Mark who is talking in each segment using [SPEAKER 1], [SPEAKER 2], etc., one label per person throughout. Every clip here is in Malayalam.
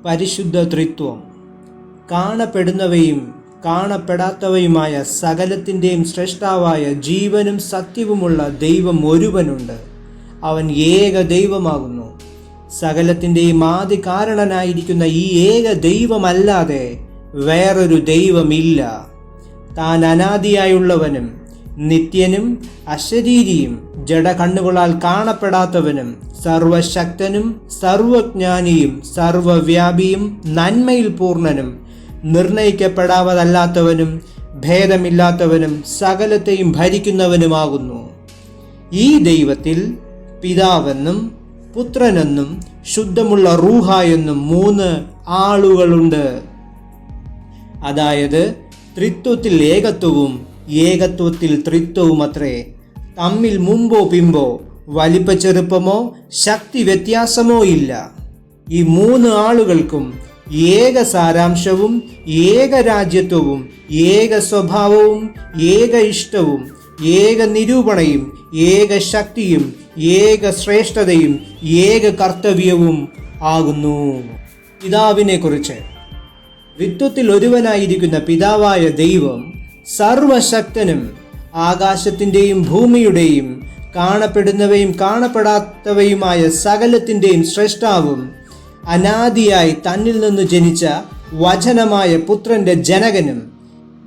[SPEAKER 1] പരിശുദ്ധ ത്രിത്വം. കാണപ്പെടുന്നവയും കാണപ്പെടാത്തവയുമായ സകലത്തിൻ്റെയും ശ്രേഷ്ഠാവായ ജീവനും സത്യവുമുള്ള ദൈവം ഒരുവനുണ്ട്. അവൻ ഏക ദൈവമാകുന്നു. സകലത്തിൻ്റെയും ആദി കാരണനായിരിക്കുന്ന ഈ ഏക ദൈവമല്ലാതെ വേറൊരു ദൈവമില്ല. താൻ അനാദിയായുള്ളവനും നിത്യനും അശരീരിയും ജഡകണ്ണുകളാൽ കാണപ്പെടാത്തവനും സർവശക്തനും സർവജ്ഞാനിയും സർവവ്യാപിയും നന്മയിൽ പൂർണ്ണനും നിർണയിക്കപ്പെടാവതല്ലാത്തവനും ഭേദമില്ലാത്തവനും സകലത്തെയും ഭരിക്കുന്നവനുമാകുന്നു. ഈ ദൈവത്തിൽ പിതാവെന്നും പുത്രനെന്നും ശുദ്ധമുള്ള റൂഹ എന്നും 3 ആളുകളുണ്ട്. അതായത് ത്രിത്വത്തിൽ ഏകത്വവും ഏകത്വത്തിൽ ത്രിത്വവുമത്രേ. തമ്മിൽ മുമ്പോ പിമ്പോ വലിപ്പച്ചെറുപ്പമോ ശക്തി വ്യത്യാസമോ ഇല്ല. ഈ 3 ആളുകൾക്കും ഏക സാരാംശവും ഏക രാജ്യത്വവും ഏക സ്വഭാവവും ഏക ഇഷ്ടവും ഏക നിരൂപണയും ഏക ശക്തിയും ഏക ശ്രേഷ്ഠതയും ഏക കർത്തവ്യവും ആകുന്നു. പിതാവിനെ കുറിച്ച് ത്രിത്വത്തിൽ ഒരുവനായിരിക്കുന്ന പിതാവായ ദൈവം സർവശക്തനും ആകാശത്തിൻ്റെയും ഭൂമിയുടെയും കാണപ്പെടുന്നവയും കാണപ്പെടാത്തവയുമായ സകലത്തിൻ്റെയും ശ്രേഷ്ഠാവും അനാദിയായി തന്നിൽ നിന്ന് ജനിച്ച വചനമായ പുത്രന്റെ ജനകനും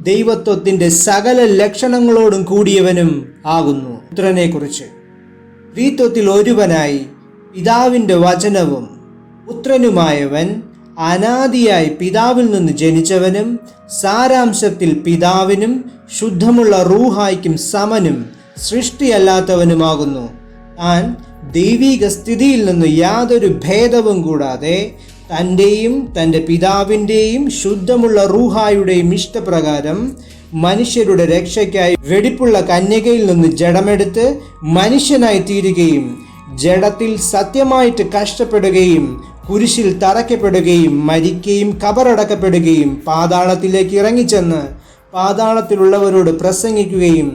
[SPEAKER 1] ദൈവത്വത്തിൻ്റെ സകല ലക്ഷണങ്ങളോടും കൂടിയവനും ആകുന്നു. പുത്രനെ കുറിച്ച് ത്രിത്വത്തിൽ ഒരുവനായി പിതാവിൻ്റെ വചനവും പുത്രനുമായവൻ അനാദിയായി പിതാവിൽ നിന്ന് ജനിച്ചവനും സാരാംശത്തിൽ പിതാവിനും ശുദ്ധമുള്ള റൂഹായ്ക്കും സമനും സൃഷ്ടിയല്ലാത്തവനുമാകുന്നു. താൻ ദൈവിക സ്ഥിതിയിൽ നിന്ന് യാതൊരു ഭേദവും കൂടാതെ തൻ്റെയും തൻ്റെ പിതാവിൻ്റെയും ശുദ്ധമുള്ള റൂഹായുടെയും ഇഷ്ടപ്രകാരം മനുഷ്യരുടെ രക്ഷയ്ക്കായി വെടിപ്പുള്ള കന്യകയിൽ നിന്ന് ജഡമെടുത്ത് മനുഷ്യനായി തീരുകയും ജഡത്തിൽ സത്യമായിട്ട് കഷ്ടപ്പെടുകയും കുരിശിൽ തറയ്ക്കപ്പെടുകയും മരിക്കുകയും കബറടക്കപ്പെടുകയും പാതാളത്തിലേക്ക് ഇറങ്ങിച്ചെന്ന് പാതാളത്തിലുള്ളവരോട് പ്രസംഗിക്കുകയും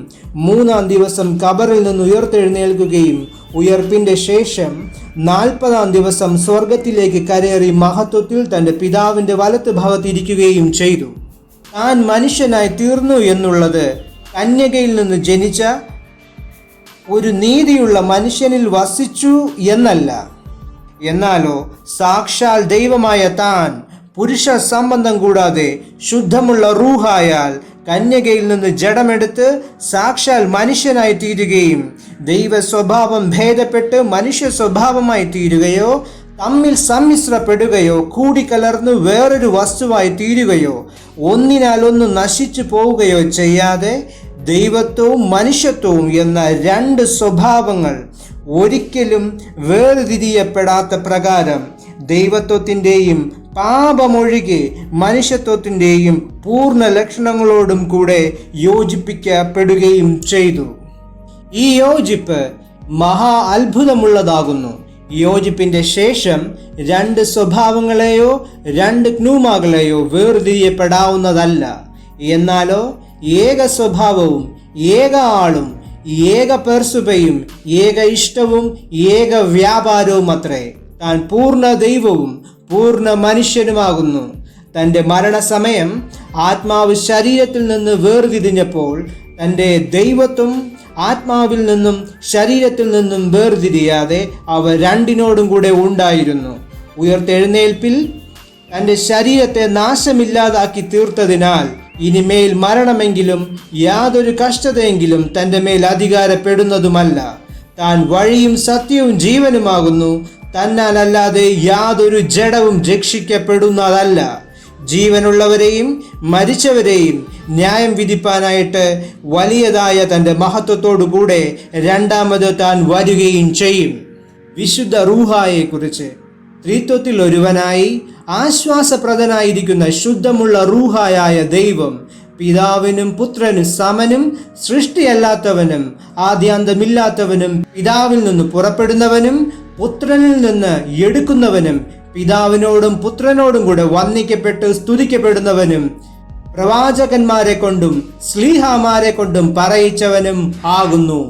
[SPEAKER 1] 3-ാം ദിവസം കബറിൽ നിന്ന് ഉയർത്തെഴുന്നേൽക്കുകയും ഉയർപ്പിൻ്റെ ശേഷം 40-ാം ദിവസം സ്വർഗത്തിലേക്ക് കരേറി മഹത്വത്തിൽ തൻ്റെ പിതാവിൻ്റെ വലത്ത് ഭാഗത്തിരിക്കുകയും ചെയ്തു. താൻ മനുഷ്യനായി തീർന്നു എന്നുള്ളത് കന്യകയിൽ നിന്ന് ജനിച്ച ഒരു നീതിയുള്ള മനുഷ്യനിൽ വസിച്ചു എന്നല്ല, എന്നാലോ സാക്ഷാൽ ദൈവമായ താൻ പുരുഷ സംബന്ധം കൂടാതെ ശുദ്ധമുള്ള റൂഹായാൽ കന്യകയിൽ നിന്ന് ജഡമെടുത്ത് സാക്ഷാൽ മനുഷ്യനായി തീരുകയും ദൈവ സ്വഭാവം ഭേദപ്പെട്ട് മനുഷ്യ സ്വഭാവമായി തീരുകയോ തമ്മിൽ സമ്മിശ്രപ്പെടുകയോ കൂടിക്കലർന്ന് വേറൊരു വസ്തുവായി തീരുകയോ ഒന്നിനാൽ ഒന്ന് നശിച്ചു പോവുകയോ ചെയ്യാതെ ദൈവത്വവും മനുഷ്യത്വവും എന്ന 2 സ്വഭാവങ്ങൾ ഒരിക്കലും വേർതിരിയപ്പെടാത്ത പ്രകാരം ദൈവത്വത്തിൻ്റെയും പാപമൊഴികെ മനുഷ്യത്വത്തിൻ്റെയും പൂർണ്ണ ലക്ഷണങ്ങളോടും കൂടെ യോജിപ്പിക്കപ്പെടുകയും ചെയ്തു. ഈ യോജിപ്പ് മഹാ അത്ഭുതമുള്ളതാകുന്നു. യോജിപ്പിൻ്റെ ശേഷം 2 സ്വഭാവങ്ങളെയോ 2 ക്നൂമാകളെയോ വേർതിരിയപ്പെടാവുന്നതല്ല. എന്നാലോ ഏക സ്വഭാവവും ഏക ആളും ഏക പെർസുബയും ഏക ഇഷ്ടവും ഏക വ്യാപാരവും അത്രേ. താൻ പൂർണ്ണ ദൈവവും പൂർണ്ണ മനുഷ്യനുമാകുന്നു. തൻ്റെ മരണസമയം ആത്മാവ് ശരീരത്തിൽ നിന്ന് വേർതിരിഞ്ഞപ്പോൾ തൻ്റെ ദൈവത്വം ആത്മാവിൽ നിന്നും ശരീരത്തിൽ നിന്നും വേർതിരിയാതെ അവ 2നോടും കൂടെ ഉണ്ടായിരുന്നു. ഉയർത്തെഴുന്നേൽപ്പിൽ തൻ്റെ ശരീരത്തെ നാശമില്ലാതാക്കി തീർത്തതിനാൽ ഇനിമേൽ മരണമെങ്കിലും യാതൊരു കഷ്ടതയെങ്കിലും തൻ്റെ മേൽ അധികാരപ്പെടുന്നതുമല്ല. താൻ വഴിയും സത്യവും ജീവനുമാകുന്നു. തന്നാലല്ലാതെ യാതൊരു ജഡവും രക്ഷിക്കപ്പെടുന്നതല്ല. ജീവനുള്ളവരെയും മരിച്ചവരെയും ന്യായം വിധിപ്പാനായിട്ട് വലിയതായ തൻ്റെ മഹത്വത്തോടുകൂടെ 2ാമത് താൻ വരികയും ചെയ്യും. വിശുദ്ധ റൂഹായെ കുറിച്ച് ത്രിത്വത്തിൽ ഒരുവനായി ആശ്വാസപ്രദനായിരിക്കുന്ന ശുദ്ധമുള്ള റൂഹായായ ദൈവം പിതാവിനും പുത്രനും സമനും സൃഷ്ടിയല്ലാത്തവനും ആദ്യാന്തമില്ലാത്തവനും പിതാവിൽ നിന്ന് പുറപ്പെടുന്നവനും പുത്രനിൽ നിന്ന് എടുക്കുന്നവനും പിതാവിനോടും പുത്രനോടും കൂടെ വന്ദിക്കപ്പെട്ട് സ്തുതിക്കപ്പെടുന്നവനും പ്രവാചകന്മാരെ കൊണ്ടും സ്ലീഹാമാരെ കൊണ്ടും പറയിച്ചവനും ആകുന്നു.